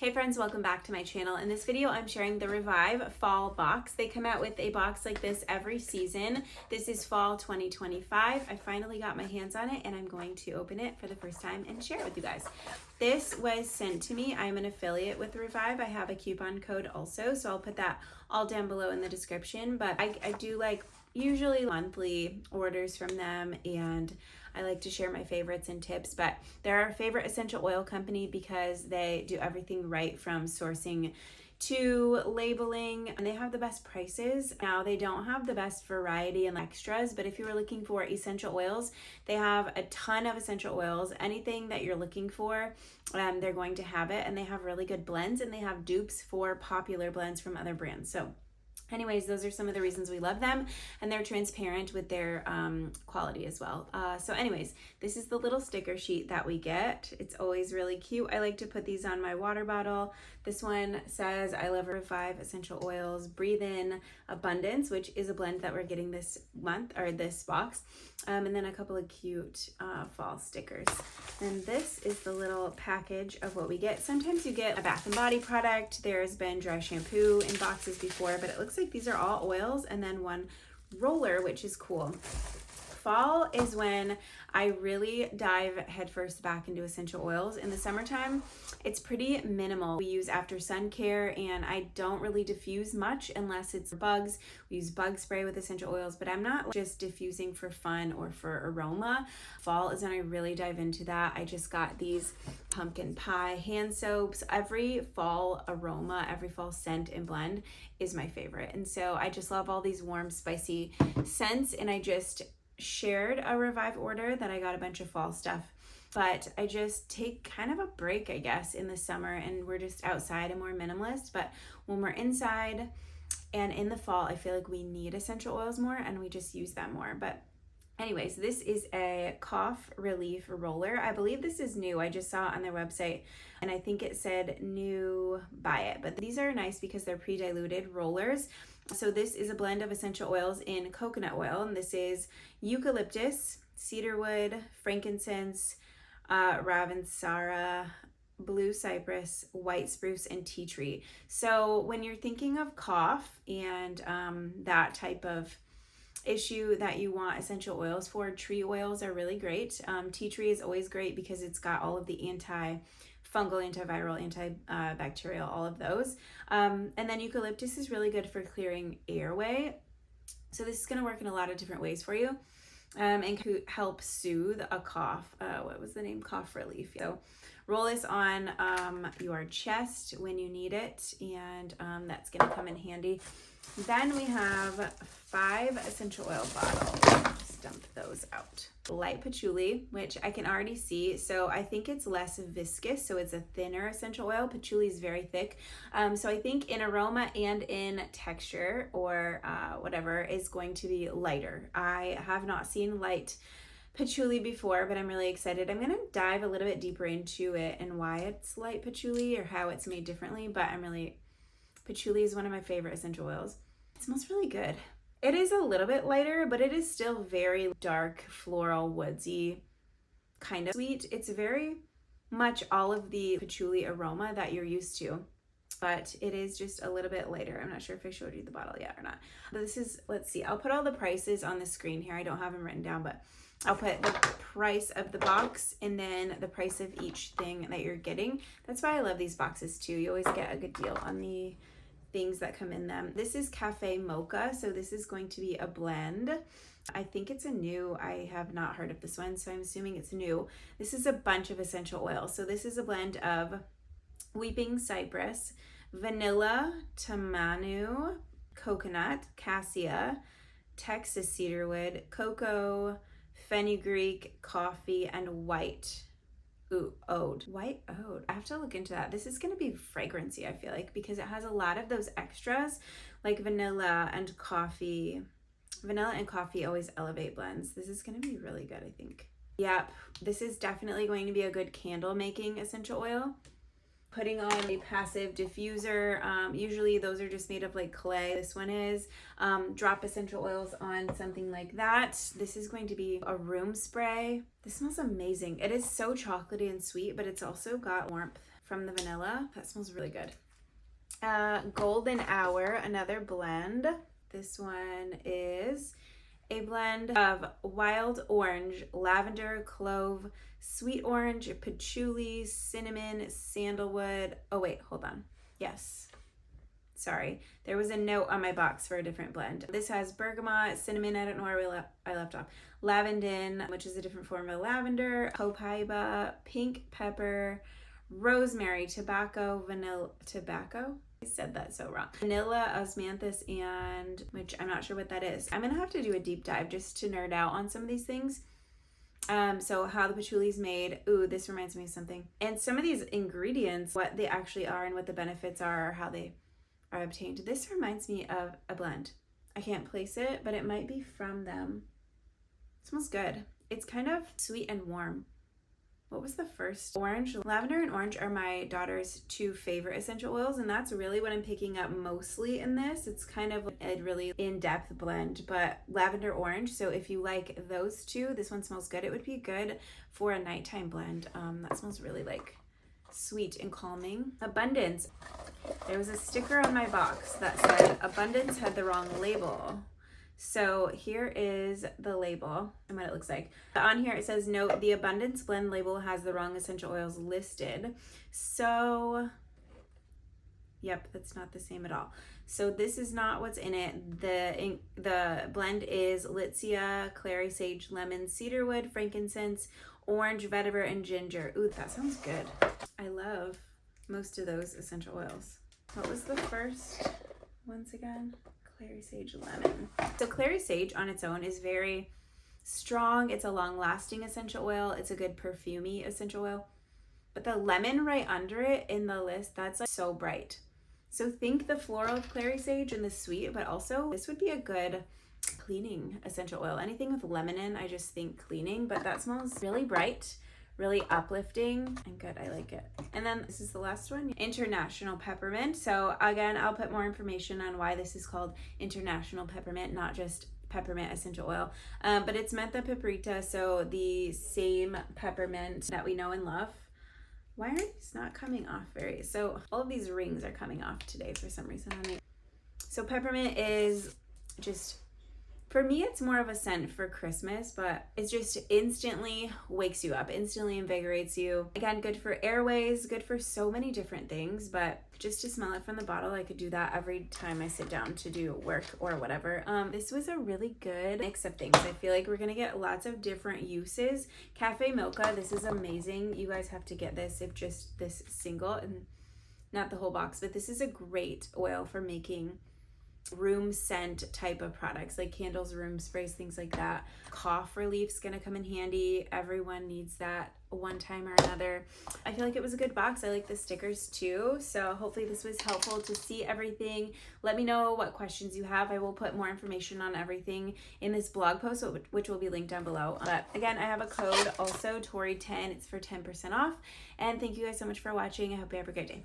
Hey friends, welcome back to my channel. In this video, I'm sharing the Revive Fall Box. They come out with a box like this every season. This is Fall 2025. I finally got my hands on it and I'm going to open it for the first time and share it with you guys. This was sent to me. I'm an affiliate with Revive. I have a coupon code also, so I'll put that all down below in the description. But I do like usually monthly orders from them, and I like to share my favorites and tips. But they're our favorite essential oil company because they do everything right from sourcing to labeling, and they have the best prices. Now, they don't have the best variety and extras, but if you were looking for essential oils, they have a ton of essential oils. Anything that you're looking for, they're going to have it, and they have really good blends, and they have dupes for popular blends from other brands. So anyways, those are some of the reasons we love them, and they're transparent with their quality as well. So anyways, this is the little sticker sheet that we get. It's always really cute. I like to put these on my water bottle. This one says, I love Revive Essential Oils, Breathe In Abundance, which is a blend that we're getting this month, or this box. And then a couple of cute fall stickers. And this is the little package of what we get. Sometimes you get a bath and body product. There's been dry shampoo in boxes before, but it looks like these are all oils and then one roller, which is cool. Fall is when I really dive headfirst back into essential oils. In the summertime, it's pretty minimal. We use after sun care, and I don't really diffuse much unless it's bugs. We use bug spray with essential oils, but I'm not just diffusing for fun or for aroma. Fall is when I really dive into that. I just got these pumpkin pie hand soaps. Every fall aroma, every fall scent and blend is my favorite. And so I just love all these warm, spicy scents, and I just shared a Revive order that I got a bunch of fall stuff, but I just take kind of a break, I guess, in the summer, and we're just outside and more minimalist. But when we're inside and in the fall, I feel like we need essential oils more, and we just use them more. But anyways, this is a cough relief roller. I believe this is new. I just saw it on their website, and I think it said new, buy it. But these are nice because they're pre-diluted rollers. So this is a blend of essential oils in coconut oil, and this is eucalyptus, cedarwood, frankincense, ravensara, blue cypress, white spruce, and tea tree. So when you're thinking of cough and that type of issue that you want essential oils for, tree oils are really great. Tea tree is always great because it's got all of the antifungal, antiviral, antibacterial, all of those. And then eucalyptus is really good for clearing airway. So this is going to work in a lot of different ways for you, and could help soothe a cough. What was the name? Cough relief. So roll this on your chest when you need it, and that's going to come in handy. Then we have 5 essential oil bottles. Just dump those out. Light patchouli, which I can already see. So I think it's less viscous, so it's a thinner essential oil. Patchouli is very thick. So I think in aroma and in texture, or whatever, is going to be lighter. I have not seen light patchouli before, but I'm really excited. I'm going to dive a little bit deeper into it and why it's light patchouli or how it's made differently, but patchouli is one of my favorite essential oils. It smells really good. It is a little bit lighter, but it is still very dark, floral, woodsy, kind of sweet. It's very much all of the patchouli aroma that you're used to, but it is just a little bit lighter. I'm not sure if I showed you the bottle yet or not. This is, let's see, I'll put all the prices on the screen here. I don't have them written down, but I'll put the price of the box and then the price of each thing that you're getting. That's why I love these boxes too. You always get a good deal on the things that come in them. This is Cafe Mocha, so this is going to be a blend. I think it's a new, I have not heard of this one, so I'm assuming it's new. This is a bunch of essential oils. So this is a blend of weeping cypress, vanilla, tamanu, coconut, cassia, Texas cedarwood, cocoa, fenugreek, coffee, and white oud. White oud. I have to look into that. This is going to be fragrancy, I feel like, because it has a lot of those extras like vanilla and coffee. Vanilla and coffee always elevate blends. This is going to be really good, I think. Yep, this is definitely going to be a good candle making essential oil. Putting on a passive diffuser. Usually those are just made of like clay. This one is. Drop essential oils on something like that. This is going to be a room spray. This smells amazing. It is so chocolatey and sweet, but it's also got warmth from the vanilla. That smells really good. Golden Hour, another blend. This one is a blend of wild orange, lavender, clove, sweet orange, patchouli, cinnamon, sandalwood. Oh wait, hold on. Yes. Sorry, there was a note on my box for a different blend. This has bergamot, cinnamon, I don't know where I left off, lavandin, which is a different form of lavender, copaiba, pink pepper, rosemary, tobacco, vanilla, tobacco? I said that so wrong. Vanilla, osmanthus, and, which I'm not sure what that is. I'm gonna have to do a deep dive just to nerd out on some of these things. So how the patchouli is made. Ooh, this reminds me of something. And some of these ingredients, what they actually are and what the benefits are, or how they are obtained. This reminds me of a blend. I can't place it, but it might be from them. It smells good. It's kind of sweet and warm. What was the first? Orange. Lavender and orange are my daughter's two favorite essential oils, and that's really what I'm picking up mostly in this. It's kind of a really in-depth blend, but lavender orange. So if you like those two, this one smells good. It would be good for a nighttime blend. That smells really like sweet and calming. Abundance. There was a sticker on my box that said Abundance had the wrong label. So here is the label and what it looks like. On here it says, note, the Abundance blend label has the wrong essential oils listed. So, yep, that's not the same at all. So this is not what's in it. The blend is Litsea, clary sage, lemon, cedarwood, frankincense, orange, vetiver, and ginger. Ooh, that sounds good. I love most of those essential oils. What was the first once again? Clary sage, lemon. So clary sage on its own is very strong. It's a long-lasting essential oil. It's a good perfumey essential oil. But the lemon right under it in the list, that's like so bright. So think the floral of clary sage and the sweet, but also this would be a good cleaning essential oil. Anything with lemon in, I just think cleaning, but that smells really bright, really uplifting and good. I like it. And then this is the last one, International Peppermint. So again, I'll put more information on why this is called International Peppermint, not just peppermint essential oil, but it's mentha paprika, so the same peppermint that we know and love. Why are these not coming off so all of these rings are coming off today for some reason on me. So peppermint is just, for me, it's more of a scent for Christmas, but it just instantly wakes you up, instantly invigorates you. Again, good for airways, good for so many different things, but just to smell it from the bottle, I could do that every time I sit down to do work or whatever. This was a really good mix of things. I feel like we're gonna get lots of different uses. Cafe Mocha, this is amazing. You guys have to get this if just this single and not the whole box, but this is a great oil for making room scent type of products like candles, room sprays, things like that. Cough relief's gonna come in handy. Everyone needs that one time or another. I feel like it was a good box. I like the stickers too, so hopefully this was helpful to see everything. Let me know what questions you have. I will put more information on everything in this blog post, which will be linked down below. But again, I have a code also, Tori10. It's for 10% off. And thank you guys so much for watching. I hope you have a great day. Bye.